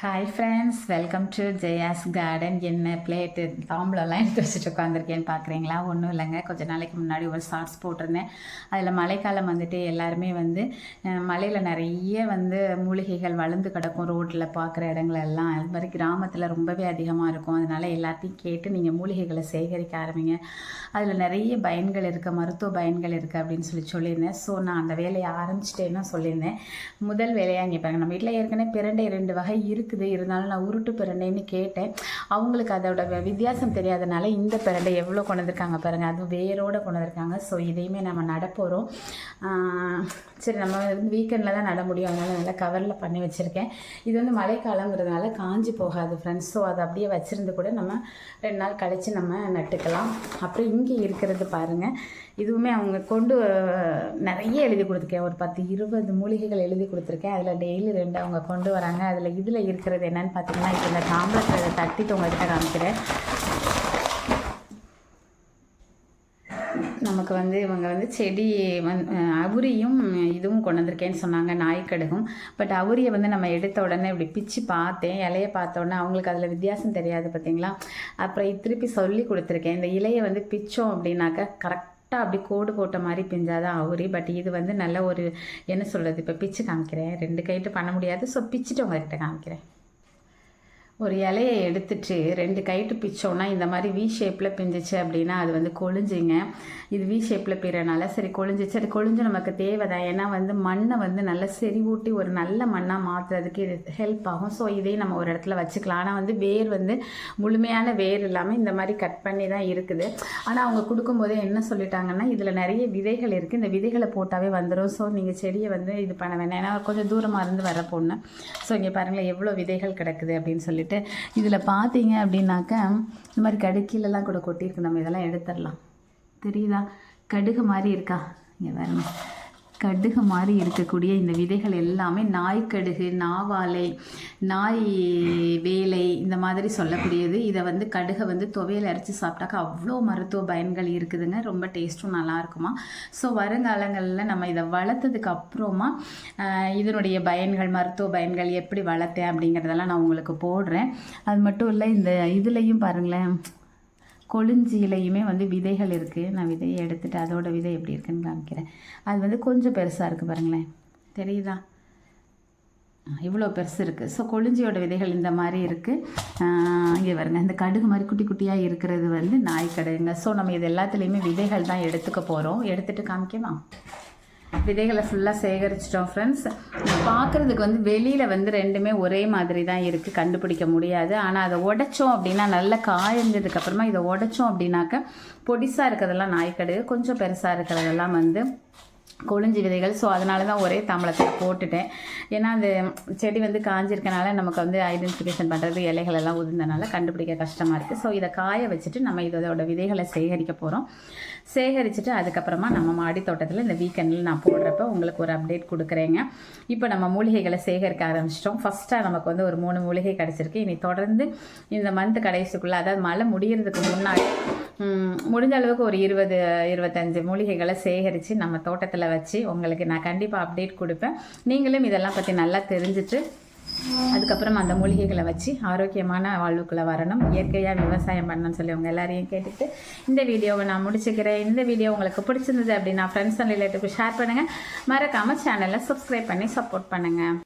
Hi friends, welcome to Jaya's garden. என்ன plate தாம்பளம்லாம் எடுத்து வச்சுட்டு உட்காந்துருக்கேன்னு பார்க்குறீங்களா? ஒன்றும் இல்லைங்க, கொஞ்சம் நாளைக்கு முன்னாடி ஒரு ஷார்ட்ஸ் போட்டிருந்தேன். அதில் மழைக்காலம் வந்துட்டு எல்லாருமே மலையில் நிறைய மூலிகைகள் வளர்ந்து கிடக்கும். ரோட்டில் பார்க்குற இடங்களெல்லாம் அது மாதிரி கிராமத்தில் ரொம்பவே அதிகமாக இருக்கும். அதனால் எல்லாத்தையும் கேட்டு நீங்கள் மூலிகைகளை சேகரிக்க ஆரம்பிங்க. அதில் நிறைய பயன்கள் இருக்குது, மருத்துவ பயன்கள் இருக்குது அப்படின்னு சொல்லியிருந்தேன். ஸோ நான் அந்த வேலையை ஆரம்பிச்சிட்டேன்னு சொல்லியிருந்தேன். முதல் வேலையாக இங்கே பாருங்கள், நம்ம வீட்டில் ஏற்கனவே பிரண்டை 2 வகை இருக்குது. இருந்தாலும் நான் உருட்டு பிரண்டைன்னு கேட்டேன். அவங்களுக்கு அதோட வித்தியாசம் தெரியாதனால இந்த பிரண்டை எவ்வளோ கொண்டு வந்திருக்காங்க பாருங்கள், அதுவும் வேரோடு கொண்டு வந்திருக்காங்க. ஸோ இதையுமே நம்ம நடப்போகிறோம். சரி, நம்ம வீக்கெண்டில் தான் நட முடியும், அதனால் நல்லா கவரில் பண்ணி வச்சுருக்கேன். இது மழைக்காலங்கிறதுனால காஞ்சி போகாது ஃப்ரெண்ட்ஸ். ஸோ அதை அப்படியே வச்சுருந்து கூட நம்ம 2 நாள் கழித்து நம்ம நட்டுக்கலாம். அப்புறம் இங்கே இருக்கிறது பாருங்கள், இதுவுமே அவங்க நிறைய எழுதி கொடுத்துருக்கேன். ஒரு 10-20 மூலிகைகள் எழுதி கொடுத்துருக்கேன். அதில் டெய்லி 2 அவங்க கொண்டு வராங்க. இதில் இருக்கிறது என்னன்னு பார்த்தீங்கன்னா, இப்போ இந்த தாம்பளத்தை தட்டிட்டு உங்கள்கிட்ட காமிக்கிறேன். நமக்கு இவங்க செடி அவுரியும் இதுவும் கொண்டு வந்திருக்கேன்னு சொன்னாங்க, நாய்க்கடுகும். பட் அவுரியை நம்ம எடுத்த உடனே இப்படி பிச்சு பார்த்தேன். இலையை பார்த்த உடனே அவங்களுக்கு அதில் வித்தியாசம் தெரியாது பார்த்தீங்களா. அப்புறம் திருப்பி சொல்லி கொடுத்துருக்கேன். இந்த இலையை பிச்சோம் அப்படின்னாக்கா கரெக்டாக அப்படி கோடு போட்ட மாதிரி பிஞ்சாதான் அவுரி. பட் இது நல்ல ஒரு என்ன சொல்கிறது, இப்போ பிச்சு காமிக்கிறேன். 2 கைட்டு பண்ண முடியாது, ஸோ பிச்சுட்டு உங்கள்கிட்ட காமிக்கிறேன். ஒரு இலையை எடுத்துட்டு 2 கைட்டு பிச்சோன்னா இந்த மாதிரி வி ஷேப்பில் பிஞ்சிச்சு அப்படின்னா அது கொழிஞ்சிங்க. இது வி ஷேப்பில் பிறனால சரி கொழிஞ்சிச்சு. அது கொழிஞ்சு நமக்கு தேவைதான். ஏன்னா மண்ணை நல்லா செறிவூட்டி ஒரு நல்ல மண்ணாக மாற்றுறதுக்கு இது ஹெல்ப் ஆகும். ஸோ இதையும் நம்ம ஒரு இடத்துல வச்சுக்கலாம். ஆனால் வேர் முழுமையான வேர் இல்லாமல் இந்த மாதிரி கட் பண்ணி தான் இருக்குது. ஆனால் அவங்க கொடுக்கும்போதே என்ன சொல்லிட்டாங்கன்னா, இதில் நிறைய விதைகள் இருக்குது, இந்த விதைகளை போட்டாவே வந்துடும். ஸோ நீங்கள் செடியை இது பண்ண வேண்டாம், ஏன்னா கொஞ்சம் தூரமாக இருந்து வர பொண்ணு. ஸோ இங்கே பாருங்களேன் எவ்வளோ விதைகள் கிடக்குது அப்படின்னு சொல்லிட்டு. இதில் பார்த்தீங்க அப்படின்னாக்கா இந்த மாதிரி கடுக்கிலெல்லாம் கூட கொட்டியிருக்கு. நம்ம இதெல்லாம் எடுத்துடலாம். தெரியுதா, கடுகு மாதிரி இருக்கா? இங்கே பாருங்க, கடுகு மாதிரி இருக்கக்கூடிய இந்த விதைகள் எல்லாமே நாய்க்கடுகு, நாவாலை, நாய் வேலை இந்த மாதிரி சொல்லக்கூடியது. இதை கடுகை துவையல் அரைச்சி சாப்பிட்டாக்கா அவ்வளோ மருத்துவ பயன்கள் இருக்குதுங்க. ரொம்ப டேஸ்ட்டும் நல்லா இருக்குமா. ஸோ வருங்காலங்களில் நம்ம இதை வளர்த்ததுக்கு அப்புறமா இதனுடைய பயன்கள், மருத்துவ பயன்கள் எப்படி வளர்த்தேன் அப்படிங்கிறதெல்லாம் நான் உங்களுக்கு போடுறேன். அது மட்டும் இல்லை, இந்த இதுலேயும் பாருங்களேன், கொழிஞ்சியிலையுமே விதைகள் இருக்குது. நான் விதையை எடுத்துகிட்டு அதோட விதை எப்படி இருக்குன்னு காமிக்கிறேன். அது கொஞ்சம் பெருசாக இருக்குது பாருங்களேன், தெரியுதா, இவ்வளோ பெருசு இருக்குது. ஸோ கொழிஞ்சியோட விதைகள் இந்த மாதிரி இருக்குது. இங்கே பாருங்கள், இந்த கடுகு மாதிரி குட்டி குட்டியாக இருக்கிறது நாய்க்கடுகுங்க. ஸோ நம்ம இது எல்லாத்துலேயுமே விதைகள் தான் எடுத்துக்க போகிறோம். எடுத்துகிட்டு காமிக்கவா? விதைகளை ஃபுல்லாக சேகரிச்சிட்டோம் ஃப்ரெண்ட்ஸ். பார்க்குறதுக்கு வெளியில் 2மே ஒரே மாதிரி தான் இருக்குது, கண்டுபிடிக்க முடியாது. ஆனால் அதை உடைச்சோம் அப்படின்னா, நல்லா காய்ஞ்சதுக்கப்புறமா இதை உடைச்சோம் அப்படின்னாக்க பொடிசாக இருக்கிறதெல்லாம் நாய்க்கடுகு, கொஞ்சம் பெருசாக இருக்கிறதெல்லாம் கொழிஞ்சி விதைகள். ஸோ அதனால தான் ஒரே தாம்பளத்தில் போட்டுட்டேன். ஏன்னா அந்த செடி காஞ்சிருக்கனால நமக்கு ஐடென்டிஃபிகேஷன் பண்ணுறது இலைகளெல்லாம் உதிர்ந்தனால கண்டுபிடிக்க கஷ்டமாக இருக்குது. ஸோ இதை காய வச்சுட்டு நம்ம இதோட விதைகளை சேகரிக்க போகிறோம். சேகரிச்சுட்டு அதுக்கப்புறமா நம்ம மாடி தோட்டத்தில் இந்த வீக்கெண்டில் நான் போடுறப்ப உங்களுக்கு ஒரு அப்டேட் கொடுக்குறேங்க. இப்போ நம்ம மூலிகைகளை சேகரிக்க ஆரம்பிச்சிட்டோம். ஃபஸ்ட்டாக நமக்கு ஒரு 3 மூலிகை கிடச்சிருக்கு. இனி தொடர்ந்து இந்த மந்த் கடைசிக்குள்ளே, அதாவது மழை முடிகிறதுக்கு முன்னாடி முடிஞ்ச அளவுக்கு ஒரு 20-25 மூலிகைகளை சேகரித்து நம்ம தோட்டத்தில் வச்சு உங்களுக்கு நான் கண்டிப்பாக அப்டேட் கொடுப்பேன். நீங்களும் இதெல்லாம் பற்றி நல்லா தெரிஞ்சுட்டு அதுக்கப்புறம் அந்த மூலிகைகளை வச்சு ஆரோக்கியமான வாழ்வுக்குள்ளே வரணும், இயற்கையாக விவசாயம் பண்ணணும்னு சொல்லி உங்கள் எல்லாரையும் கேட்டுட்டு இந்த வீடியோவை நான் முடிச்சுக்கிறேன். இந்த வீடியோ உங்களுக்கு பிடிச்சிருந்தது அப்படின்னா ஃப்ரெண்ட்ஸ் அண்ட் ரிலேட்டிவ்க்கு ஷேர் பண்ணுங்கள். மறக்காமல் சேனலை சப்ஸ்கிரைப் பண்ணி சப்போர்ட் பண்ணுங்கள்.